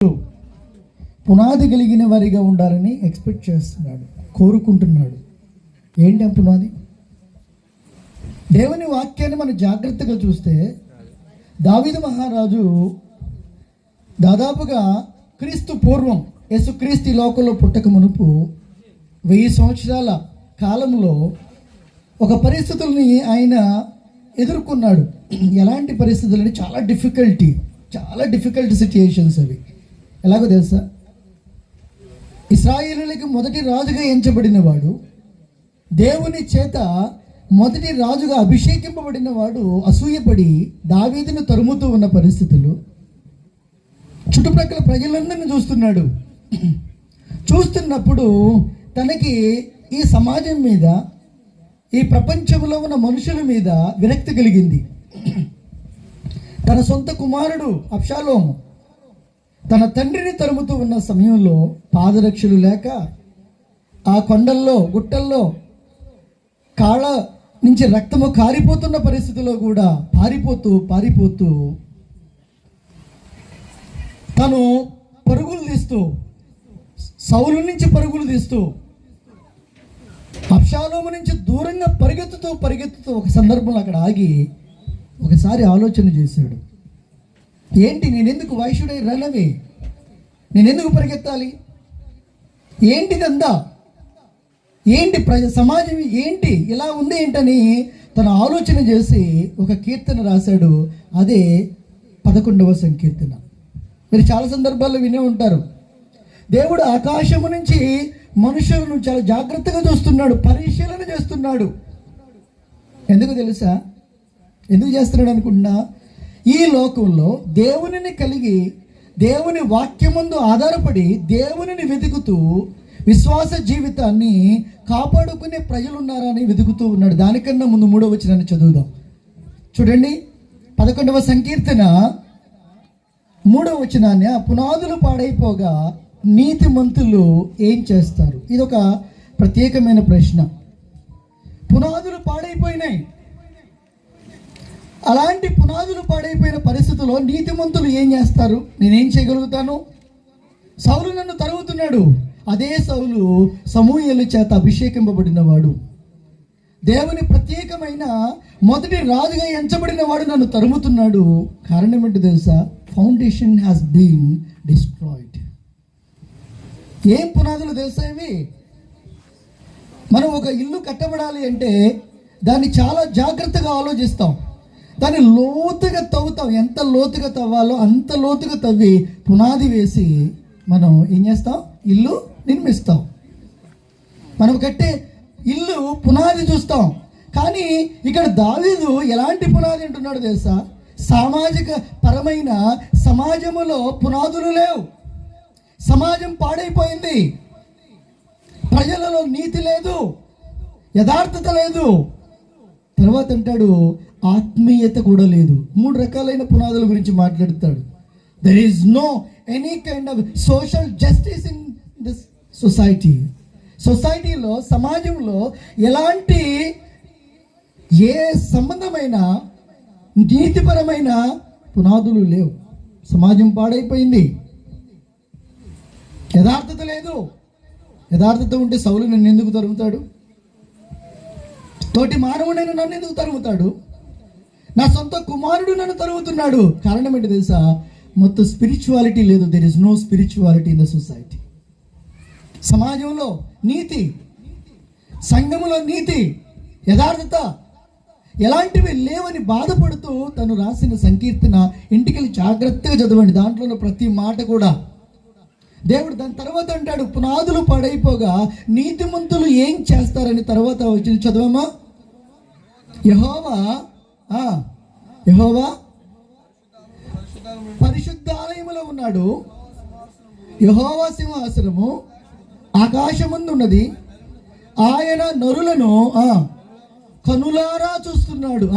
పునాది కలిగిన వారిగా ఉండాలని ఎక్స్పెక్ట్ చేస్తున్నాడు, కోరుకుంటున్నాడు. ఏంటి ఆ పునాది? దేవుని వాక్యాన్ని మనం జాగ్రత్తగా చూస్తే దావీదు మహారాజు దాదాపుగా క్రీస్తు పూర్వం యేసుక్రీస్తు లోకంలో పుట్టక మునుపు 1000 సంవత్సరాల కాలంలో ఒక పరిస్థితుల్ని ఆయన ఎదుర్కొన్నాడు. ఎలాంటి పరిస్థితులని? చాలా డిఫికల్ట్ సిచ్యుయేషన్స్ అవి. ఎలాగో తెలుసా? ఇశ్రాయేలులకి మొదటి రాజుగా ఎంచబడిన వాడు, దేవుని చేత మొదటి రాజుగా అభిషేకింపబడిన వాడు అసూయపడి దావీదును తరుముతూ ఉన్న పరిస్థితులు. చుట్టుప్రక్కల ప్రజలందరినీ చూస్తున్నాడు. చూస్తున్నప్పుడు తనకి ఈ సమాజం మీద, ఈ ప్రపంచంలో ఉన్న మనుషుల మీద విరక్తి కలిగింది. తన సొంత కుమారుడు అబ్షాలోము తన తండ్రిని తరుముతూ ఉన్న సమయంలో పాదరక్షలు లేక ఆ కొండల్లో గుట్టల్లో కాళ్ళ నుంచి రక్తము కారిపోతున్న పరిస్థితిలో కూడా పారిపోతూ తను పరుగులు తీస్తూ, సౌలు నుంచి పరుగులు తీస్తూ, అబ్షాలోము నుంచి దూరంగా పరిగెత్తుతూ ఒక సందర్భంలో అక్కడ ఆగి ఒకసారి ఆలోచన చేశాడు. ఏంటి, నేనెందుకు why should I run away? నేనెందుకు పరిగెత్తాలి? ఏంటిదంతా? ఏంటి సమాజం ఏంటి ఇలా ఉంది ఏంటని తను ఆలోచన చేసి ఒక కీర్తన రాశాడు. అదే 11వ సంకీర్తన. మీరు చాలా సందర్భాల్లో వినే ఉంటారు. దేవుడు ఆకాశము నుంచి మనుషులను చాలా జాగ్రత్తగా చూస్తున్నాడు, పరిశీలన చేస్తున్నాడు. ఎందుకు తెలుసా? ఎందుకు చేస్తున్నాడు అనుకుంటున్నా? ఈ లోకంలో దేవునిని కలిగి, దేవుని వాక్యమందు ఆధారపడి దేవునిని వెతుకుతూ విశ్వాస జీవితాన్ని కాపాడుకునే ప్రజలున్నారని వెతుకుతూ ఉన్నాడు. దానికన్నా ముందు 3వ వచనాన్ని చదువుదాం. చూడండి, 11వ సంకీర్తన 3వ వచనాన్ని, పునాదులు పాడైపోగా నీతిమంతులు ఏం చేస్తారు? ఇదొక ప్రత్యేకమైన ప్రశ్న. పునాదులు పాడైపోయినాయి. అలాంటి పునాదులు పాడైపోయిన పరిస్థితుల్లో నీతిమంతులు ఏం చేస్తారు? నేనేం చేయగలుగుతాను? సౌలు నన్ను తరుగుతున్నాడు. అదే సౌలు సమూయేలు చేత అభిషేకింపబడిన వాడు, దేవుని ప్రత్యేకమైన మొదటి రాజుగా ఎంచబడిన వాడు నన్ను తరుముతున్నాడు. కారణం ఏంటో తెలుసా? Foundation has been destroyed. ఏం పునాదులు తెలుసా ఇవి? మనం ఒక ఇల్లు కట్టబడాలి అంటే దాన్ని చాలా జాగ్రత్తగా ఆలోచిస్తాం, దాన్ని లోతుగా తవ్వుతాం. ఎంత లోతుగా తవ్వాలో అంత లోతుగా తవ్వి పునాది వేసి మనం ఏం చేస్తాం? ఇల్లు నిర్మిస్తాం. మనం కట్టే ఇల్లు పునాది చూస్తాం. కానీ ఇక్కడ దావీదు ఎలాంటి పునాది అంటున్నాడు తెలుసా? సామాజిక పరమైన సమాజములో పునాదులు లేవు. సమాజం పాడైపోయింది. ప్రజలలో నీతి లేదు, యథార్థత లేదు. తర్వాత అంటాడు ఆత్మీయత కూడా లేదు. 3 రకాలైన పునాదుల గురించి మాట్లాడతాడు. There is no any kind of social justice in this society. సొసైటీలో, సమాజంలో ఎలాంటి ఏ సంబంధమైన నీతిపరమైన పునాదులు లేవు. సమాజం పాడైపోయింది. యథార్థత లేదు. యథార్థత ఉంటే సౌలు నన్ను ఎందుకు తరుముతాడు? తోటి మానవుడైన నన్ను ఎందుకు తరుముతాడు? నా సొంత కుమారుడు నన్ను తరుగుతున్నాడు. కారణం ఏంటి తెలుసా? మొత్తం స్పిరిచువాలిటీ లేదు. There is no spirituality in the society. సమాజంలో నీతి, సంఘములో నీతి, యథార్థత ఎలాంటివి లేవని బాధపడుతూ తను రాసిన సంకీర్తన ఇంటికి జాగ్రత్తగా చదవండి. దాంట్లో ఉన్న ప్రతి మాట కూడా దేవుడు దాని తర్వాత అంటాడు, పునాదులు పాడైపోగా నీతిమంతులు ఏం చేస్తారని. తర్వాత వచ్చి చదవమా? యెహోవా పరిశుద్ధాలయములో ఉన్నాడు. యెహోవా సింహాసనము ఆకాశమందు ఉన్నది. ఆయన నరులను కనులారా చూస్తున్నాడు.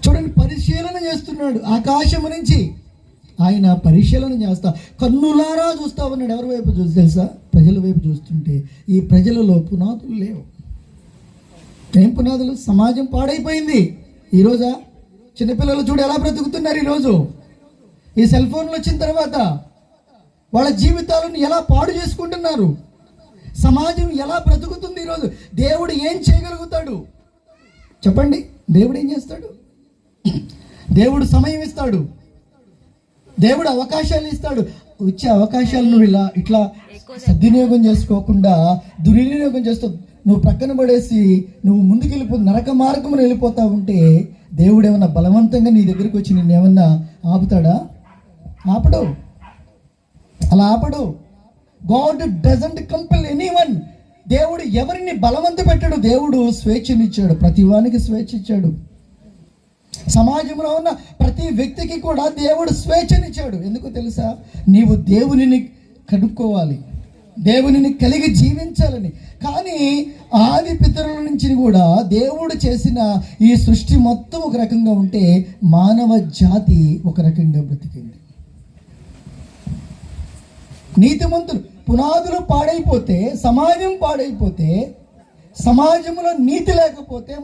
చూడండి, పరిశీలన చేస్తున్నాడు. ఆకాశము నుంచి ఆయన పరిశీలన చేస్తా, కన్నులారా చూస్తా ఉన్నాడు. ఎవరి వైపు చూసి తెలుసా? ప్రజల వైపు చూస్తుంటే ఈ ప్రజలలో పునాదులు లేవు. ఏం పునాదులు? సమాజం పాడైపోయింది. ఈరోజా చిన్నపిల్లలు చూడు ఎలా బ్రతుకుతున్నారు. ఈరోజు ఈ సెల్ ఫోన్లు వచ్చిన తర్వాత వాళ్ళ జీవితాలను ఎలా పాడు చేసుకుంటున్నారు, సమాజం ఎలా బ్రతుకుతుంది ఈరోజు. దేవుడు ఏం చేయగలుగుతాడు చెప్పండి? దేవుడు ఏం చేస్తాడు? దేవుడు సమయం ఇస్తాడు, దేవుడు అవకాశాలు ఇస్తాడు. వచ్చే అవకాశాలు నువ్వు ఇట్లా సద్వినియోగం చేసుకోకుండా దుర్వినియోగం చేస్తూ నువ్వు ప్రక్కన పడేసి నువ్వు ముందుకు నరక మార్గమును వెళ్ళిపోతా ఉంటే దేవుడు ఏమన్నా బలవంతంగా నీ దగ్గరికి వచ్చి నిన్నేమన్నా ఆపుతాడా? ఆపడు, అలా ఆపడు. God doesn't compel anyone. దేవుడు ఎవరిని బలవంత పెట్టాడు. దేవుడు స్వేచ్ఛనిచ్చాడు, ప్రతి వానికి స్వేచ్ఛ ఇచ్చాడు. సమాజంలో ఉన్న ప్రతి వ్యక్తికి కూడా దేవుడు స్వేచ్ఛనిచ్చాడు. ఎందుకు తెలుసా? నీవు దేవునిని కనుక్కోవాలి, దేవునిని కలిగి జీవించాలని. కానీ ఆది పితరుల నుంచి కూడా దేవుడు చేసిన ఈ సృష్టి మొత్తం ఒక రకంగా ఉంటే మానవ జాతి ఒక రకంగా బ్రతికింది. నీతిమంతులు పునాదులు పాడైపోతే, సమాజం పాడైపోతే, సమాజంలో నీతి లేకపోతే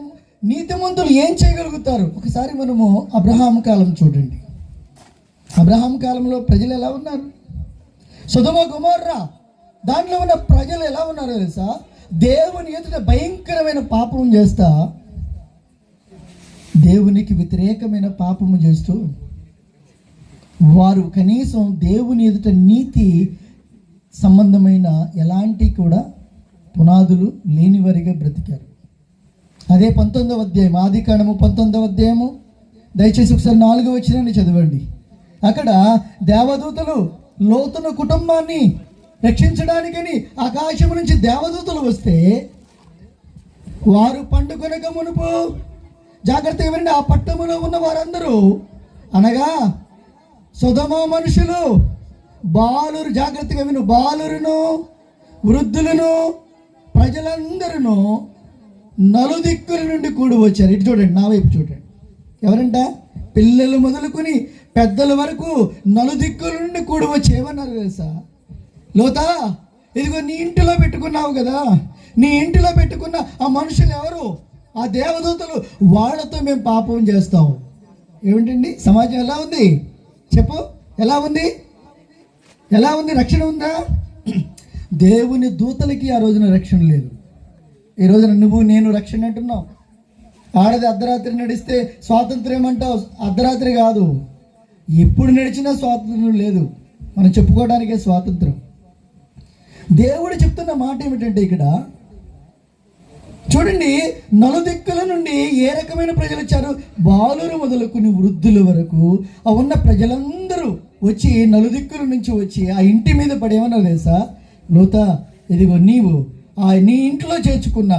నీతిమంతులు ఏం చేయగలుగుతారు? ఒకసారి మనము అబ్రహాం కాలం చూడండి. అబ్రహాం కాలంలో ప్రజలు ఎలా ఉన్నారు? సొదొమ గొమొర్రా దాంట్లో ఉన్న ప్రజలు ఎలా ఉన్నారో తెలుసా? దేవుని ఎదుట భయంకరమైన పాపం చేస్తా, దేవునికి వ్యతిరేకమైన పాపము చేస్తూ వారు కనీసం దేవుని ఎదుట నీతి సంబంధమైన ఎలాంటి కూడా పునాదులు లేనివారిగా బ్రతికారు. అదే 19వ అధ్యాయం, ఆదికాండము 19వ అధ్యాయము, దయచేసి ఒకసారి 4వ వచనాన్ని చదవండి. అక్కడ దేవదూతలు లోతున కుటుంబాన్ని రక్షించడానికని ఆకాశం నుంచి దేవదూతలు వస్తే వారు పండుకొనక మునుపు, జాగ్రత్తగా వినండి, ఆ పట్టణంలో ఉన్న వారందరూ అనగా సొదొమ మనుషులు, బాలురు, జాగ్రత్తగా విను, బాలురును వృద్ధులను ప్రజలందరూ నలుదిక్కుల నుండి కూడి వచ్చారు. ఇటు చూడండి, నా వైపు చూడండి. ఎవరంట? పిల్లలు మొదలుకొని పెద్దల వరకు నలుదిక్కుల నుండి కూడి వచ్చి ఏమన్నారు తెలుసా? లోతా, ఇదిగో నీ ఇంటిలో పెట్టుకున్నావు కదా, నీ ఇంటిలో పెట్టుకున్న ఆ మనుషులు ఎవరు? ఆ దేవదూతలు. వాళ్ళతో మేము పాపం చేస్తాం. ఏమిటండి సమాజం ఎలా ఉంది చెప్పు? ఎలా ఉంది? ఎలా ఉంది? రక్షణ ఉందా? దేవుని దూతలకి ఆ రోజున రక్షణ లేదు. ఈ రోజున నువ్వు నేను రక్షణ అంటున్నావు. ఆడది అర్ధరాత్రి నడిస్తే స్వాతంత్ర్యం అంటావు. అర్ధరాత్రి కాదు, ఎప్పుడు నడిచినా స్వాతంత్రం లేదు. మనం చెప్పుకోవడానికే స్వాతంత్రం. దేవుడు చెప్తున్న మాట ఏమిటంటే ఇక్కడ చూడండి, నలుదిక్కుల నుండి ఏ రకమైన ప్రజలు వచ్చారు? బాలురు మొదలుకుని వృద్ధుల వరకు ఆ ఉన్న ప్రజలందరూ వచ్చి నలుదిక్కుల నుంచి వచ్చి ఆ ఇంటి మీద పడేమన్నా తెలుసా? లోతా, ఇదిగో నీవు నీ ఇంట్లో చేర్చుకున్న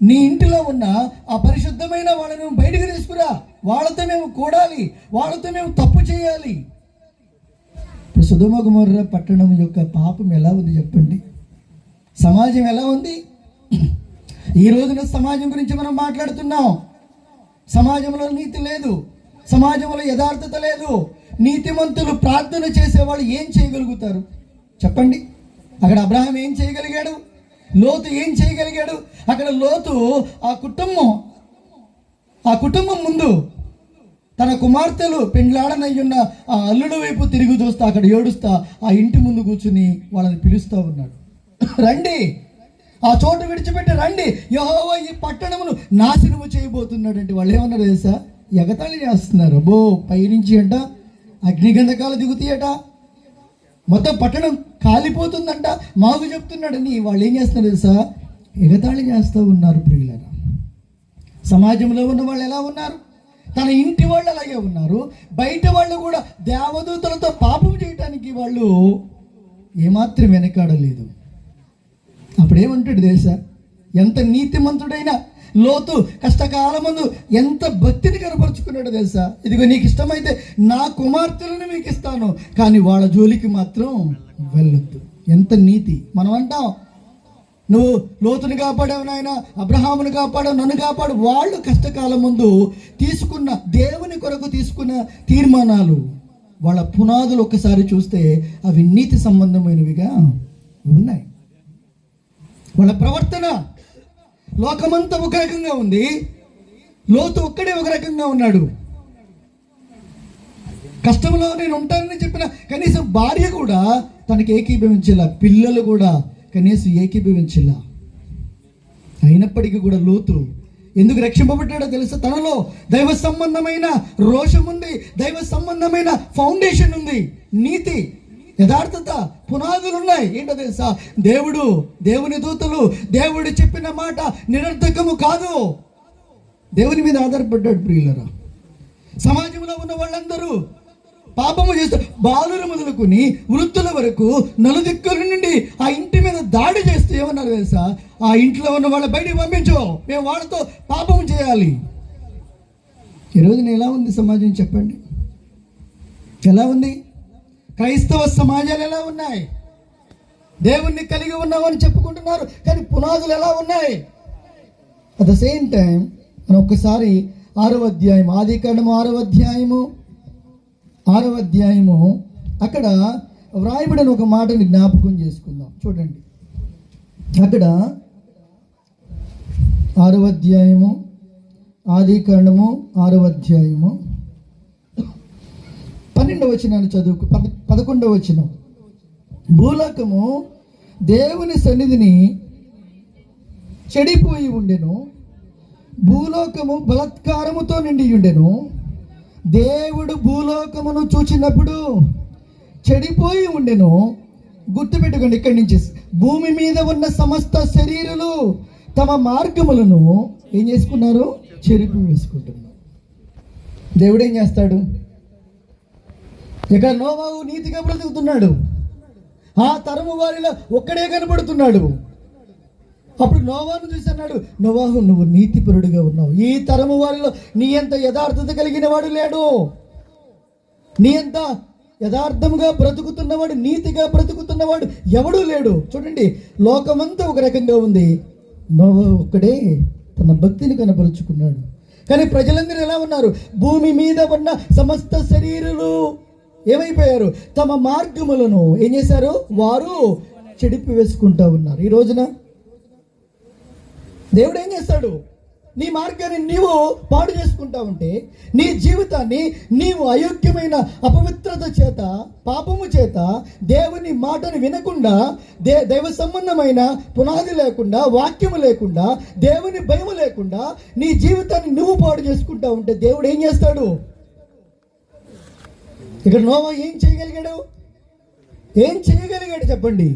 నీ ఇంటిలో ఉన్న ఆ పరిశుద్ధమైన వాళ్ళను బయటకు తీసుకురా, వాళ్ళతో మేము కూడాలి, వాళ్ళతో మేము తప్పు చేయాలి. ఇప్పుడు సొదొమ గొమొర్రా పట్టణం యొక్క పాపం ఎలా ఉంది చెప్పండి? సమాజం ఎలా ఉంది? ఈ రోజున సమాజం గురించి మనం మాట్లాడుతున్నాం. సమాజంలో నీతి లేదు, సమాజంలో యథార్థత లేదు. నీతిమంతులు ప్రార్థన చేసేవాళ్ళు ఏం చేయగలుగుతారు చెప్పండి? అక్కడ అబ్రహాం ఏం చేయగలిగాడు? లోతు ఏం చేయగలిగాడు? అక్కడ లోతు ఆ కుటుంబం ముందు తన కుమార్తెలు పెండ్లాడనయ్యున్న ఆ అల్లుడు వైపు తిరిగి చూస్తా, అక్కడ ఏడుస్తా ఆ ఇంటి ముందు కూర్చుని వాళ్ళని పిలుస్తూ ఉన్నాడు. రండి, ఆ చోటు విడిచిపెట్టి రండి, యెహోవా ఈ పట్టణమును నాశనము చేయబోతున్నాడు అంటే వాళ్ళు ఏమన్నారు తెలుసా? ఎగతాళి చేస్తున్నారు. అబ్బో, పైనుంచి అంట అగ్నిగంధకాలు దిగుతాయట, మొత్తం పట్టణం కాలిపోతుందంట, మాకు చెప్తున్నాడని వాళ్ళు ఏం చేస్తున్నారు తెలుసా? ఎగతాళి చేస్తూ ఉన్నారు. ప్రియులారా, సమాజంలో ఉన్న వాళ్ళు ఎలా ఉన్నారు? తన ఇంటి వాళ్ళు అలాగే ఉన్నారు. బయట వాళ్ళు కూడా దేవదూతలతో పాపం చేయటానికి వాళ్ళు ఏమాత్రం వెనకాడలేదు. అప్పుడేమంటాడు తెలుసా? ఎంత నీతిమంతుడైనా లోతు కష్టకాలమందు ఎంత భక్తిని కనపరుచుకున్నాడు తెలుసా? ఇదిగో నీకు ఇష్టమైతే నా కుమార్తెలను మీకు ఇస్తాను, కానీ వాళ్ళ జోలికి మాత్రం వెళ్ళొద్దు. ఎంత నీతి! మనం అంటాం, నువ్వు లోతుని కాపాడావు నాయన, అబ్రహామును కాపాడావు, నన్ను కాపాడు. వాళ్ళు కష్టకాలం ముందు తీసుకున్న, దేవుని కొరకు తీసుకున్న తీర్మానాలు, వాళ్ళ పునాదులు ఒక్కసారి చూస్తే అవి నీతి సంబంధమైనవిగా ఉన్నాయి. వాళ్ళ ప్రవర్తన లోకమంతా ఒక రకంగా ఉంది, లోతు ఒక్కడే ఒక రకంగా ఉన్నాడు. కష్టంలో నేను ఉంటానని చెప్పిన కనీసం భార్య కూడా తనకి ఏకీభవించేలా, పిల్లలు కూడా కనీసం ఏకీభవించేలా. అయినప్పటికీ కూడా లోతు ఎందుకు రక్షింపబడ్డాడో తెలుసా? తనలో దైవ సంబంధమైన రోషం ఉంది, దైవ సంబంధమైన ఫౌండేషన్ ఉంది, నీతి, యథార్థత, పునాదులు ఉన్నాయి. ఏంటో తెలుసా? దేవుని దూతలు, దేవుడు చెప్పిన మాట నిరర్థకము కాదు. దేవుని మీద ఆధారపడ్డాడు. ప్రియులరా, సమాజంలో ఉన్న వాళ్ళందరూ పాపము చేస్తారు. బాలురు మొదలుకొని వృద్ధుల వరకు నలుదిక్కుల నుండి ఆ ఇంటి మీద దాడి చేస్తూ ఏమన్నారు తెలుసా? ఆ ఇంట్లో ఉన్న వాళ్ళ బయటికి పంపించు, మేము వాళ్ళతో పాపము చేయాలి. ఈరోజున ఎలా ఉంది సమాజం చెప్పండి? ఎలా ఉంది? క్రైస్తవ సమాజాలు ఎలా ఉన్నాయి? దేవుణ్ణి కలిగి ఉన్నామని చెప్పుకుంటున్నారు, కానీ పునాదులు ఎలా ఉన్నాయి? అట్ ద సేమ్ టైం మనం ఒక్కసారి 6వ అధ్యాయం, ఆదికాండము 6వ అధ్యాయము అక్కడ వ్రాయబడిన ఒక మాటని జ్ఞాపకం చేసుకుందాం. చూడండి, అక్కడ 6వ అధ్యాయము, ఆదికాండము 6వ అధ్యాయము 12వ వచనాన్ని చదువుకు. 11వ వచనం, భూలోకము దేవుని సన్నిధిని చెడిపోయి ఉండెను, భూలోకము బలాత్కారముతో నిండి ఉండెను. దేవుడు భూలోకమును చూచినప్పుడు చెడిపోయి ఉండెను. గుర్తుపెట్టుకోండి, ఇక్కడి నుంచి భూమి మీద ఉన్న సమస్త శరీరులు తమ మార్గములను ఏం చేసుకున్నారు? చెరిపి వేసుకుంటున్నారు. దేవుడు ఏం చేస్తాడు? ఇక్కడ నోవాహు నీతిగా బ్రతుకుతున్నాడు, ఆ తరము వారిలో ఒక్కడే కనబడుతున్నాడు. అప్పుడు నోవాహును చూసి అన్నాడు, నోవాహు, నువ్వు నీతిపరుడిగా ఉన్నావు, ఈ తరము వారిలో నీ అంత యథార్థత కలిగిన వాడు లేడు, నీ అంత యథార్థముగా బ్రతుకుతున్నవాడు, నీతిగా బ్రతుకుతున్నవాడు ఎవడూ లేడు. చూడండి, లోకమంతా ఒక రకంగా ఉంది, నోవాహు ఒక్కడే తన భక్తిని కనపరుచుకున్నాడు. కానీ ప్రజలందరూ ఎలా ఉన్నారు? భూమి మీద ఉన్న సమస్త శరీరులు ఏమైపోయారు? తమ మార్గములను ఏం చేశారు? వారు చెడిపి వేసుకుంటూ ఉన్నారు. ఈ రోజున దేవుడు ఏం చేస్తాడు? నీ మార్గాన్ని నీవు పాడు చేసుకుంటా ఉంటే, నీ జీవితాన్ని నీవు అయోగ్యమైన అపవిత్రత చేత, పాపము చేత, దేవుని మాటను వినకుండా, దైవ సంబంధమైన పునాది లేకుండా, వాక్యము లేకుండా, దేవుని భయం లేకుండా నీ జీవితాన్ని నువ్వు పాడు చేసుకుంటా ఉంటే దేవుడు ఏం చేస్తాడు? ఇక్కడ నోవాహు ఏం చేయగలిగాడు? చెప్పండి.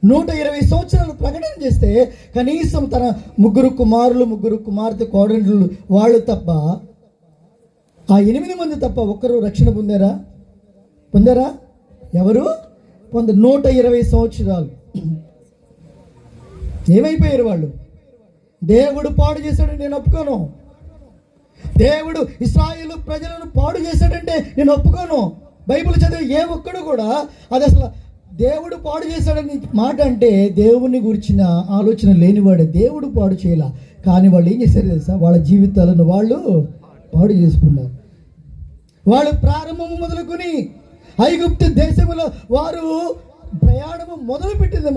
120 సంవత్సరాలు ప్రకటన చేస్తే కనీసం తన 3 కుమారులు, 3 కుమార్తె కోడళ్ళు వాళ్ళు తప్ప, ఆ 8 మంది తప్ప ఒక్కరు రక్షణ పొందారా? ఎవరు 120 సంవత్సరాలు ఏమైపోయారు వాళ్ళు? దేవుడు పాడు చేశాడని నేను ఒప్పుకోను. దేవుడు ఇశ్రాయేలు ప్రజలను పాడు చేశాడంటే నేను ఒప్పుకోను. బైబిల్ చదివే ఏ ఒక్కడు కూడా అది అసలు దేవుడు పాడు చేశాడని మాట అంటే దేవుని గురించిన ఆలోచన లేనివాడే. దేవుడు పాడు చేయాల, కానీ వాళ్ళు ఏం చేశారు తెలుసా? వాళ్ళ జీవితాలను వాళ్ళు పాడు చేసుకున్నారు. వాళ్ళు ప్రారంభము మొదలుకొని ఐగుప్తు దేశంలో వారు ప్రయాణము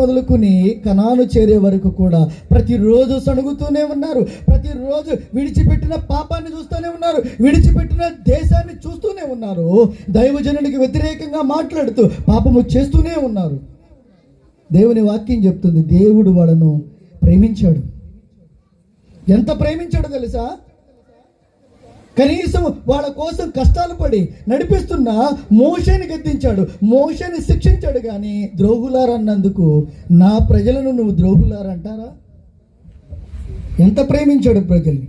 మొదలుకొని కనాను చేరే వరకు కూడా ప్రతిరోజు సణుగుతూనే ఉన్నారు. ప్రతిరోజు విడిచిపెట్టిన పాపాన్ని చూస్తూనే ఉన్నారు, విడిచిపెట్టిన దేశాన్ని చూస్తూనే ఉన్నారు. దైవజనునికి వ్యతిరేకంగా మాట్లాడుతూ పాపము చేస్తూనే ఉన్నారు. దేవుని వాక్యం చెప్తుంది, దేవుడు వాళ్ళను ప్రేమించాడు. ఎంత ప్రేమించాడో తెలుసా? కనీసం వాళ్ళ కోసం కష్టాలు పడి నడిపిస్తున్న మోషేని గద్దించాడు, మోషేని శిక్షించాడు. కానీ ద్రోహులారన్నందుకు నా ప్రజలను నువ్వు ద్రోహులారంటారా? ఎంత ప్రేమించాడు ప్రజల్ని.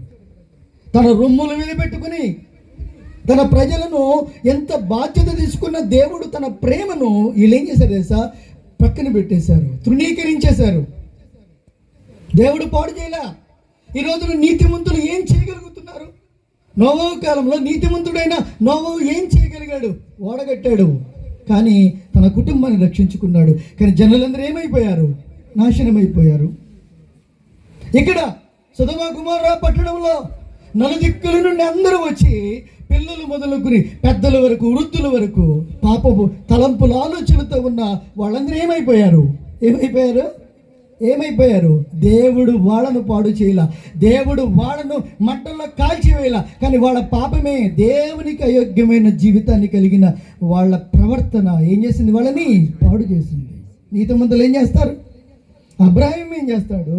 తన రొమ్ముల మీద పెట్టుకుని తన ప్రజలను ఎంత బాధ్యత తీసుకున్న దేవుడు తన ప్రేమను వీళ్ళు ఏం చేశారు తెలుసా? పక్కన పెట్టేశారు, తృణీకరించేశారు. దేవుడు పాడు చేయలే. ఈ రోజున నీతిమంతులు ఏం చేయగలుగుతున్నారు? నోవాహు కాలంలో నీతిమంతుడైన నోవాహు ఏం చేయగలిగాడు? ఓడగట్టాడు, కానీ తన కుటుంబాన్ని రక్షించుకున్నాడు. కానీ జనులందరూ ఏమైపోయారు? నాశనమైపోయారు. ఇక్కడ సొదొమ గొమొర్రా పట్టణంలో నలుదిక్కుల నుండి అందరూ వచ్చి, పిల్లలు మొదలుకొని పెద్దల వరకు, వృద్ధుల వరకు పాపపు తలంపుల ఆలోచనలతో ఉన్న వాళ్ళందరూ ఏమైపోయారు? ఏమైపోయారు? దేవుడు వాళ్ళను పాడు చేయాల, దేవుడు వాళ్ళను మంటల్లో కాల్చివేయాల. కానీ వాళ్ళ పాపమే దేవునికి అయోగ్యమైన జీవితాన్ని కలిగిన వాళ్ళ ప్రవర్తన ఏం చేసింది? వాళ్ళని పాడు చేసింది. నీతిమంతులు ఏం చేస్తారు? అబ్రాహీం ఏం చేస్తాడు?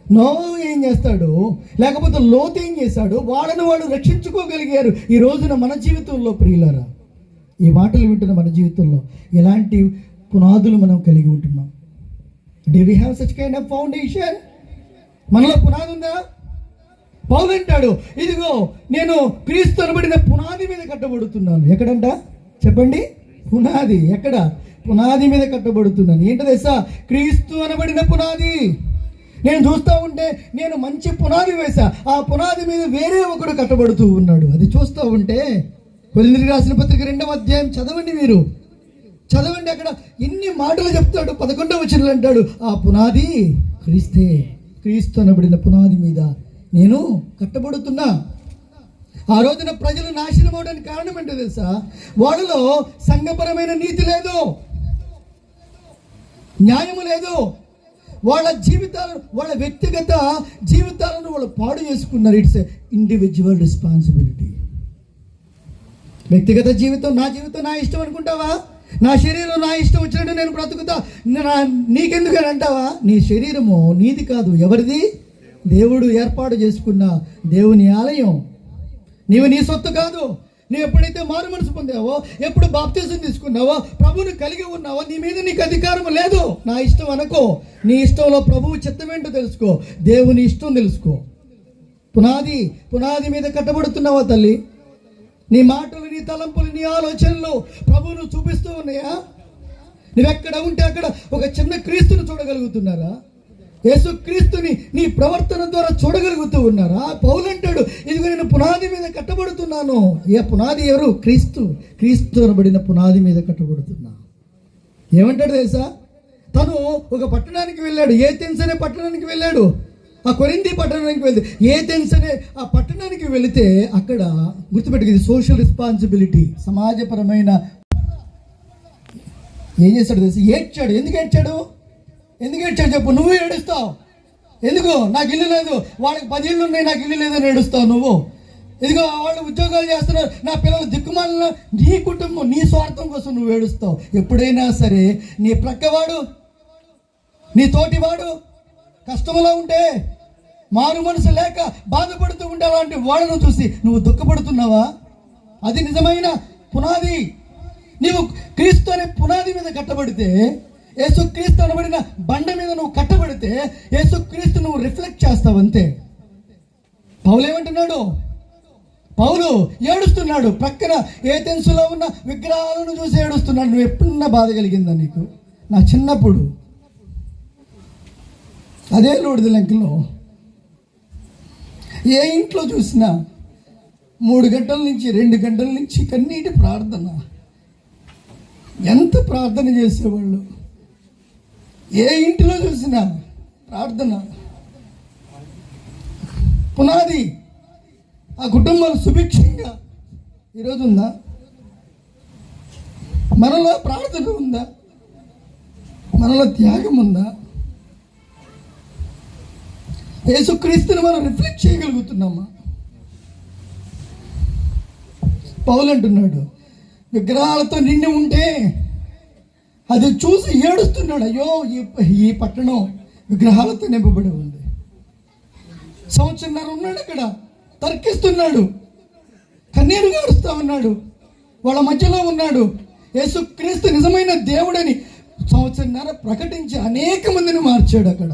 నోవహు ఏం చేస్తాడు? లేకపోతే లోతు ఏం చేశాడు? వాళ్ళను వాళ్ళు రక్షించుకోగలిగారు. ఈ రోజున మన జీవితంలో ప్రియులారా, ఈ మాటలు వింటున్న మన జీవితంలో ఎలాంటి పునాదులు మనం కలిగి ఉంటున్నాం? Do we have such kind of foundation? మనలో పునాది ఉందా? పౌలు అంటాడు, ఇదిగో నేను క్రీస్తు అనబడిన పునాది మీద కట్టబడుతున్నాను. ఎక్కడంట చెప్పండి? పునాది. ఎక్కడ? పునాది మీద కట్టబడుతున్నాను. ఏంటో తెలుసా? క్రీస్తు అనబడిన పునాది. నేను చూస్తూ ఉంటే నేను మంచి పునాది వేసా, ఆ పునాది మీద వేరే ఒకడు కట్టబడుతూ ఉన్నాడు. అది చూస్తూ ఉంటే కొరింథీయులకు రాసిన పత్రిక 2వ అధ్యాయం చదవండి, మీరు చదవండి. అక్కడ ఇన్ని మాటలు చెప్తాడు. 11వ వచనంలో అంటాడు, ఆ పునాది క్రీస్తే, క్రీస్తు అనబడిన పునాది మీద నేను కట్టబడుతున్నా. ఆ రోజున ప్రజలు నాశనం అవడానికి కారణం ఏంటో తెలుసా? వాళ్ళలో సంఘపరమైన నీతి లేదు, న్యాయము లేదు. వాళ్ళ జీవితాలను, వాళ్ళ వ్యక్తిగత జీవితాలను వాళ్ళు పాడు చేసుకున్నారు. It's individual responsibility. వ్యక్తిగత జీవితం, నా జీవితం నా ఇష్టం అనుకుంటావా? నా శరీరం నా ఇష్టం వచ్చినట్టు నేను బ్రతుకుతా, నీకెందుకని అంటావా? నీ శరీరము నీది కాదు. ఎవరిది? దేవుడు ఏర్పాటు చేసుకున్న దేవుని ఆలయం. నీవు నీ సొత్తు కాదు. నువ్వు ఎప్పుడైతే మారు మనసు పొందావో, ఎప్పుడు బాప్తిజం తీసుకున్నావో, ప్రభువుని కలిగి ఉన్నావో, నీ మీద నీకు అధికారం లేదు. నా ఇష్టం అనుకో. నీ ఇష్టంలో ప్రభువు చిత్తం ఏంటో తెలుసుకో, దేవుని ఇష్టం తెలుసుకో. పునాది మీద కట్టబడుతున్నావా తల్లి? నీ మాటలు, నీ తలంపులు, నీ ఆలోచనలు ప్రభువును చూపిస్తూ ఉన్నాయా? నువ్వెక్కడ ఉంటే అక్కడ ఒక చిన్న క్రీస్తుని చూడగలుగుతున్నారా? యేసు క్రీస్తుని నీ ప్రవర్తన ద్వారా చూడగలుగుతూ ఉన్నారా? పౌలు అంటాడు, ఇదిగో నేను పునాది మీద కట్టబడుతున్నాను. ఏ పునాది? ఎవరు? క్రీస్తు. క్రీస్తు అనబడిన పునాది మీద కట్టబడుతున్నా. ఏమంటాడు తెలుసా? తను ఒక పట్టణానికి వెళ్ళాడు, ఏథెన్స్ అనే పట్టణానికి వెళ్ళాడు. ఆ కొరింథీ పట్టణానికి వెళ్తే, ఏథెన్స్ అనే ఆ పట్టణానికి వెళితే అక్కడ గుర్తుపెట్టుకు, ఇది సోషల్ రెస్పాన్సిబిలిటీ, సమాజపరమైన. ఏం చేస్తాడు తెలుసు? ఏడ్చాడు. ఎందుకు ఏడ్చాడు చెప్పు? నువ్వు ఏడుస్తావు ఎందుకు? నాకు ఇల్లు లేదు, వాళ్ళకి 10 ఇళ్ళు ఉన్నాయి, నాకు ఇల్లు లేదని ఏడుస్తావు నువ్వు. ఇదిగో వాళ్ళు ఉద్యోగాలు చేస్తున్నారు, నా పిల్లలు దిక్కుమాలిన. నీ కుటుంబం, నీ స్వార్థం కోసం నువ్వు ఏడుస్తావు. ఎప్పుడైనా సరే నీ ప్రక్కవాడు, నీ తోటివాడు కష్టంలో ఉంటే, మారు మనసు లేక బాధపడుతూ ఉంటే, అలాంటి వాళ్ళను చూసి నువ్వు దుఃఖపడుతున్నావా? అది నిజమైన పునాది. నీవు క్రీస్తు అనే పునాది మీద కట్టబడితే, యేసు క్రీస్తు అనబడిన బండ మీద నువ్వు కట్టబడితే, యేసు క్రీస్తు నువ్వు రిఫ్లెక్ట్ చేస్తావు అంతే. పౌలు ఏమంటున్నాడు? పౌలు ఏడుస్తున్నాడు. ప్రక్కన ఏథెన్సులో ఉన్న విగ్రహాలను చూసి ఏడుస్తున్నాడు. నువ్వు ఎప్పుడన్నా బాధ కలిగిందా నీకు? నా చిన్నప్పుడు అదే లోడిది లంకలో ఏ ఇంట్లో చూసినా 3 గంటల నుంచి 2 గంటల నుంచి కన్నీటి ప్రార్థన. ఎంత ప్రార్థన చేసేవాళ్ళు! ఏ ఇంటిలో చూసినా ప్రార్థన. పునాది. ఆ కుటుంబాలు సుభిక్షంగా ఈరోజు ఉందా? మనలో ప్రార్థన ఉందా? మనలో త్యాగం ఉందా? యేసుక్రీస్తుని మనం రిఫ్లెక్ట్ చేయగలుగుతున్నామా? పౌలు అంటున్నాడు, విగ్రహాలతో నిండి ఉంటే అది చూసి ఏడుస్తున్నాడు. అయ్యో, ఈ పట్టణం విగ్రహాలతో నింపబడి ఉంది. సంవత్సరంన్నర ఉన్నాడు అక్కడ, తర్కిస్తున్నాడు, కన్నీరు గారుస్తూ ఉన్నాడు. వాళ్ళ మధ్యలో ఉన్నాడు. యేసుక్రీస్తు నిజమైన దేవుడని సంవత్సరంన్నర ప్రకటించి అనేక మందిని మార్చాడు అక్కడ.